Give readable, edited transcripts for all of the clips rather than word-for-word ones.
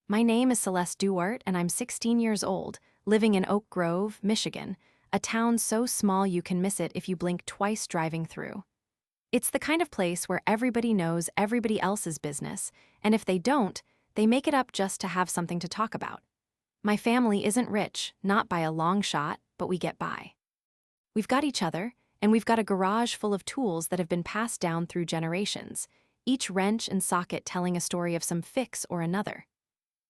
My name is Celeste Duart, and I'm 16 years old, living in Oak Grove, Michigan, a town so small you can miss it if you blink twice driving through. It's the kind of place where everybody knows everybody else's business, and if they don't, they make it up just to have something to talk about. My family isn't rich, not by a long shot, but we get by. We've got each other, and we've got a garage full of tools that have been passed down through generations, each wrench and socket telling a story of some fix or another.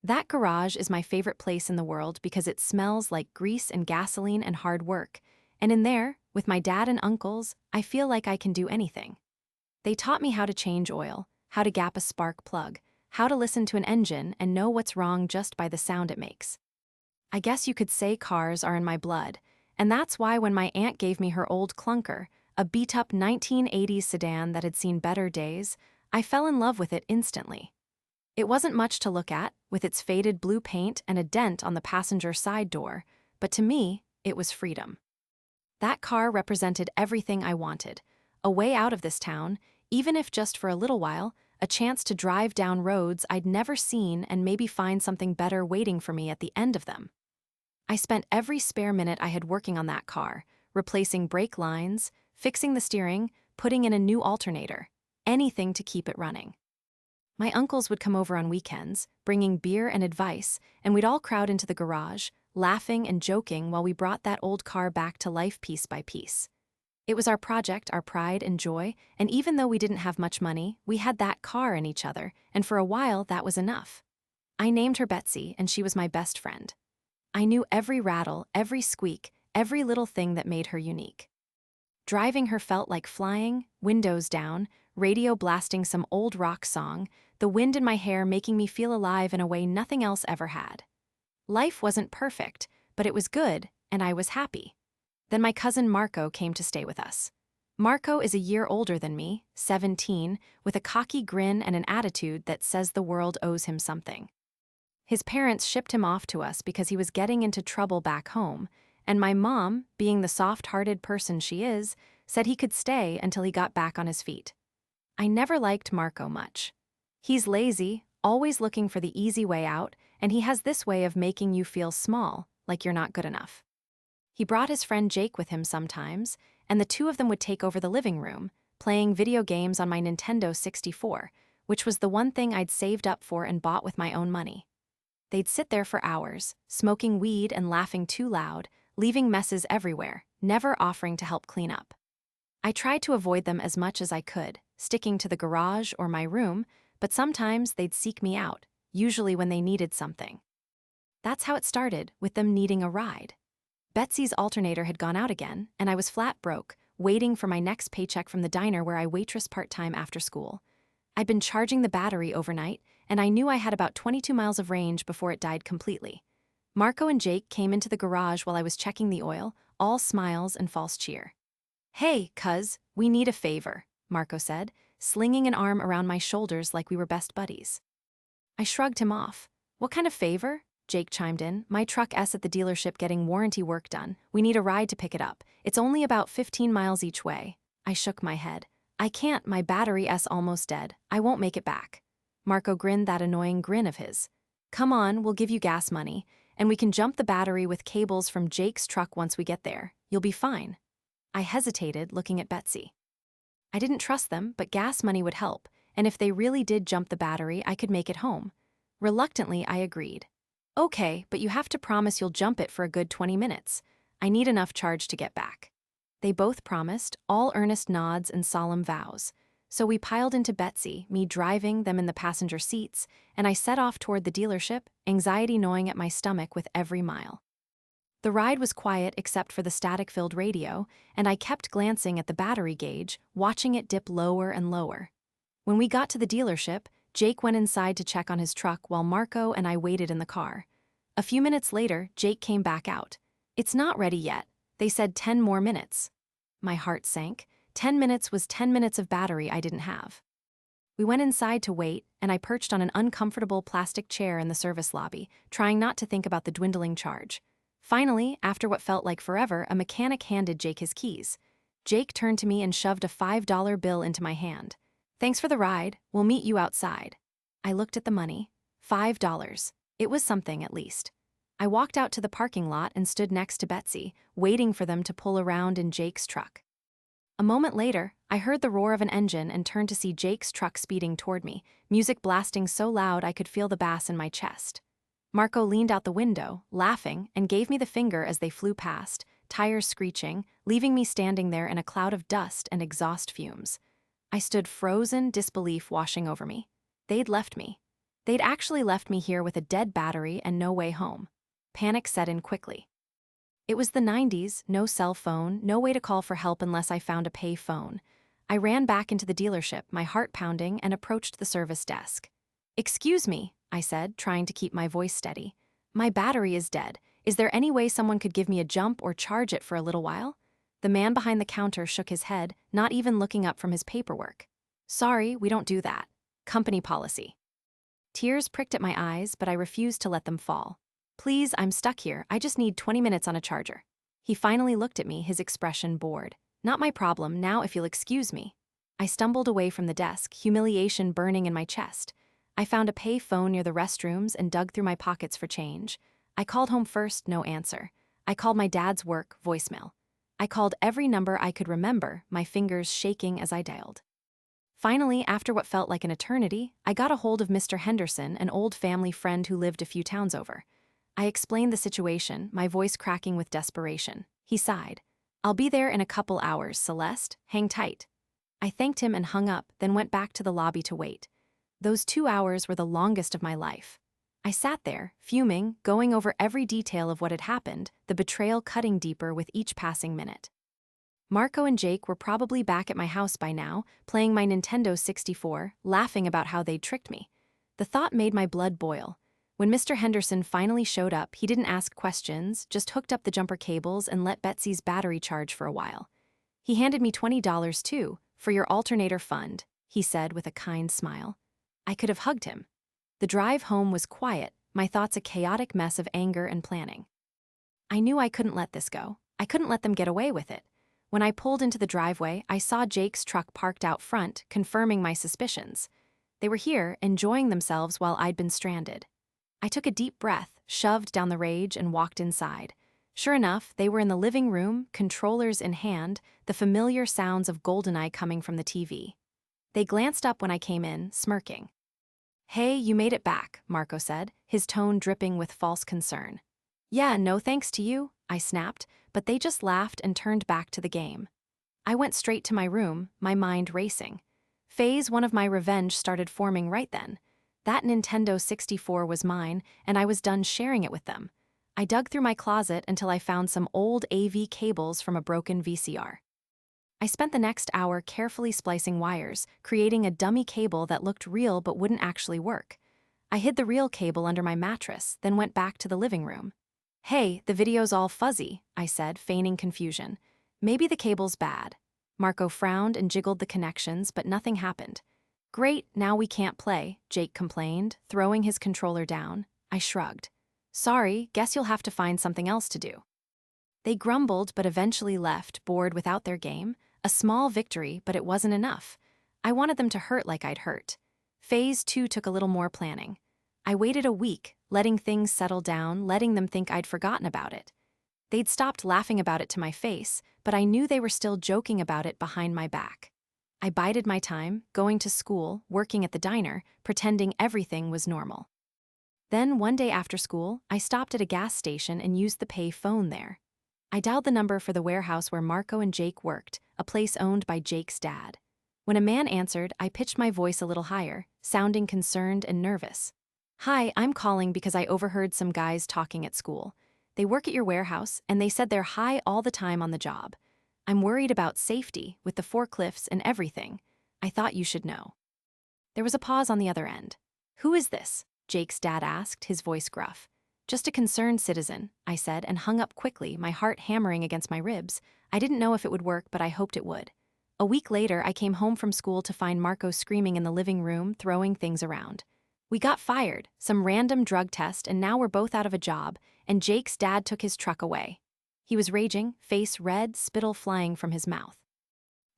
That garage is my favorite place in the world because it smells like grease and gasoline and hard work, and in there, with my dad and uncles, I feel like I can do anything. They taught me how to change oil, how to gap a spark plug, how to listen to an engine and know what's wrong just by the sound it makes. I guess you could say cars are in my blood, and that's why when my aunt gave me her old clunker, a beat-up 1980s sedan that had seen better days, I fell in love with it instantly. It wasn't much to look at, with its faded blue paint and a dent on the passenger side door, but to me, it was freedom. That car represented everything I wanted: a way out of this town, even if just for a little while, a chance to drive down roads I'd never seen and maybe find something better waiting for me at the end of them. I spent every spare minute I had working on that car, replacing brake lines, fixing the steering, putting in a new alternator, anything to keep it running. My uncles would come over on weekends, bringing beer and advice, and we'd all crowd into the garage, laughing and joking while we brought that old car back to life piece by piece. It was our project, our pride and joy, and even though we didn't have much money, we had that car and each other, and for a while that was enough. I named her Betsy, and she was my best friend. I knew every rattle, every squeak, every little thing that made her unique. Driving her felt like flying, windows down, radio blasting some old rock song, the wind in my hair making me feel alive in a way nothing else ever had. Life wasn't perfect, but it was good, and I was happy. Then my cousin Marco came to stay with us. Marco is a year older than me, 17, with a cocky grin and an attitude that says the world owes him something. His parents shipped him off to us because he was getting into trouble back home, and my mom, being the soft-hearted person she is, said he could stay until he got back on his feet. I never liked Marco much. He's lazy, always looking for the easy way out, and he has this way of making you feel small, like you're not good enough. He brought his friend Jake with him sometimes, and the two of them would take over the living room, playing video games on my Nintendo 64, which was the one thing I'd saved up for and bought with my own money. They'd sit there for hours, smoking weed and laughing too loud, leaving messes everywhere, never offering to help clean up. I tried to avoid them as much as I could, sticking to the garage or my room, but sometimes they'd seek me out, usually when they needed something. That's how it started, with them needing a ride. Betsy's alternator had gone out again, and I was flat broke, waiting for my next paycheck from the diner where I waitress part-time after school. I'd been charging the battery overnight, and I knew I had about 22 miles of range before it died completely. Marco and Jake came into the garage while I was checking the oil, all smiles and false cheer. "Hey, cuz, we need a favor," Marco said, slinging an arm around my shoulders like we were best buddies. I shrugged him off. "What kind of favor?" Jake chimed in. "My truck is at the dealership getting warranty work done. We need a ride to pick it up. It's only about 15 miles each way." I shook my head. "I can't, my battery is almost dead. I won't make it back." Marco grinned that annoying grin of his. "Come on, we'll give you gas money, and we can jump the battery with cables from Jake's truck once we get there. You'll be fine." I hesitated, looking at Betsy. I didn't trust them, but gas money would help, and if they really did jump the battery, I could make it home. Reluctantly, I agreed. "Okay, but you have to promise you'll jump it for a good 20 minutes. I need enough charge to get back." They both promised, all earnest nods and solemn vows. So we piled into Betsy, me driving, them in the passenger seats, and I set off toward the dealership, anxiety gnawing at my stomach with every mile. The ride was quiet except for the static-filled radio, and I kept glancing at the battery gauge, watching it dip lower and lower. When we got to the dealership, Jake went inside to check on his truck while Marco and I waited in the car. A few minutes later, Jake came back out. "It's not ready yet. They said 10 more minutes." My heart sank. 10 minutes was 10 minutes of battery I didn't have. We went inside to wait, and I perched on an uncomfortable plastic chair in the service lobby, trying not to think about the dwindling charge. Finally, after what felt like forever, a mechanic handed Jake his keys. Jake turned to me and shoved a $5 bill into my hand. "Thanks for the ride. We'll meet you outside." I looked at the money. $5. It was something, at least. I walked out to the parking lot and stood next to Betsy, waiting for them to pull around in Jake's truck. A moment later, I heard the roar of an engine and turned to see Jake's truck speeding toward me, music blasting so loud I could feel the bass in my chest. Marco leaned out the window, laughing, and gave me the finger as they flew past, tires screeching, leaving me standing there in a cloud of dust and exhaust fumes. I stood frozen, disbelief washing over me. They'd left me. They'd actually left me here with a dead battery and no way home. Panic set in quickly. It was the 90s, no cell phone, no way to call for help unless I found a pay phone. I ran back into the dealership, my heart pounding, and approached the service desk. "Excuse me," I said, trying to keep my voice steady. "My battery is dead. Is there any way someone could give me a jump or charge it for a little while?" The man behind the counter shook his head, not even looking up from his paperwork. "Sorry, we don't do that. Company policy." Tears pricked at my eyes, but I refused to let them fall. "Please, I'm stuck here. I just need 20 minutes on a charger." He finally looked at me, his expression bored. "Not my problem, now if you'll excuse me." I stumbled away from the desk, humiliation burning in my chest. I found a pay phone near the restrooms and dug through my pockets for change. I called home first, no answer. I called my dad's work, voicemail. I called every number I could remember, my fingers shaking as I dialed. Finally, after what felt like an eternity, I got a hold of Mr. Henderson, an old family friend who lived a few towns over. I explained the situation, my voice cracking with desperation. He sighed. "I'll be there in a couple hours, Celeste. Hang tight." I thanked him and hung up, then went back to the lobby to wait. Those 2 hours were the longest of my life. I sat there, fuming, going over every detail of what had happened, the betrayal cutting deeper with each passing minute. Marco and Jake were probably back at my house by now, playing my Nintendo 64, laughing about how they'd tricked me. The thought made my blood boil. When Mr. Henderson finally showed up, he didn't ask questions, just hooked up the jumper cables and let Betsy's battery charge for a while. He handed me $20 too, for your alternator fund, he said with a kind smile. I could have hugged him. The drive home was quiet, my thoughts a chaotic mess of anger and planning. I knew I couldn't let this go. I couldn't let them get away with it. When I pulled into the driveway, I saw Jake's truck parked out front, confirming my suspicions. They were here, enjoying themselves while I'd been stranded. I took a deep breath, shoved down the rage, and walked inside. Sure enough, they were in the living room, controllers in hand, the familiar sounds of GoldenEye coming from the TV. They glanced up when I came in, smirking. "Hey, you made it back," Marco said, his tone dripping with false concern. "Yeah, no thanks to you," I snapped, but they just laughed and turned back to the game. I went straight to my room, my mind racing. Phase 1 of my revenge started forming right then. That Nintendo 64 was mine, and I was done sharing it with them. I dug through my closet until I found some old AV cables from a broken VCR. I spent the next hour carefully splicing wires, creating a dummy cable that looked real but wouldn't actually work. I hid the real cable under my mattress, then went back to the living room. "Hey, the video's all fuzzy," I said, feigning confusion. "Maybe the cable's bad." Marco frowned and jiggled the connections, but nothing happened. "Great, now we can't play," Jake complained, throwing his controller down. I shrugged. "Sorry, guess you'll have to find something else to do." They grumbled but eventually left, bored without their game. A small victory, but it wasn't enough. I wanted them to hurt like I'd hurt. Phase 2 took a little more planning. I waited a week, letting things settle down, letting them think I'd forgotten about it. They'd stopped laughing about it to my face, but I knew they were still joking about it behind my back. I bided my time, going to school, working at the diner, pretending everything was normal. Then, one day after school, I stopped at a gas station and used the pay phone there. I dialed the number for the warehouse where Marco and Jake worked, a place owned by Jake's dad. When a man answered, I pitched my voice a little higher, sounding concerned and nervous. "Hi, I'm calling because I overheard some guys talking at school. They work at your warehouse, and they said they're high all the time on the job. I'm worried about safety, with the forklifts and everything. I thought you should know." There was a pause on the other end. "Who is this?" Jake's dad asked, his voice gruff. "Just a concerned citizen," I said, and hung up quickly, my heart hammering against my ribs. I didn't know if it would work, but I hoped it would. A week later, I came home from school to find Marco screaming in the living room, throwing things around. We got fired, some random drug test, and now we're both out of a job, and Jake's dad took his truck away. He was raging, face red, spittle flying from his mouth.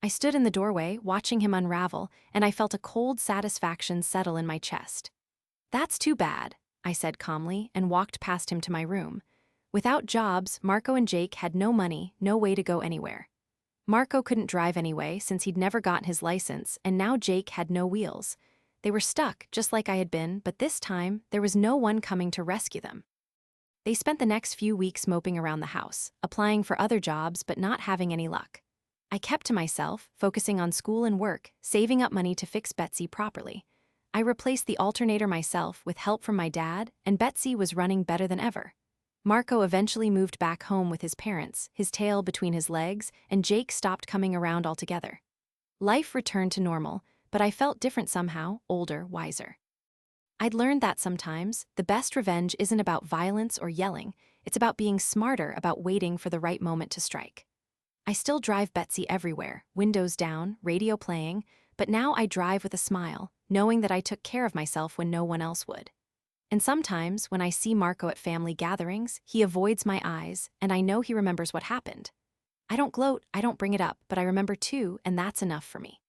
I stood in the doorway, watching him unravel, and I felt a cold satisfaction settle in my chest. "That's too bad," I said calmly, and walked past him to my room. Without jobs, Marco and Jake had no money, no way to go anywhere. Marco couldn't drive anyway since he'd never gotten his license, and now Jake had no wheels. They were stuck, just like I had been, but this time, there was no one coming to rescue them. They spent the next few weeks moping around the house, applying for other jobs but not having any luck. I kept to myself, focusing on school and work, saving up money to fix Betsy properly. I replaced the alternator myself with help from my dad, and Betsy was running better than ever. Marco eventually moved back home with his parents, his tail between his legs, and Jake stopped coming around altogether. Life returned to normal, but I felt different somehow, older, wiser. I'd learned that sometimes, the best revenge isn't about violence or yelling, it's about being smarter, about waiting for the right moment to strike. I still drive Betsy everywhere, windows down, radio playing, but now I drive with a smile, knowing that I took care of myself when no one else would. And sometimes, when I see Marco at family gatherings, he avoids my eyes, and I know he remembers what happened. I don't gloat, I don't bring it up, but I remember too, and that's enough for me.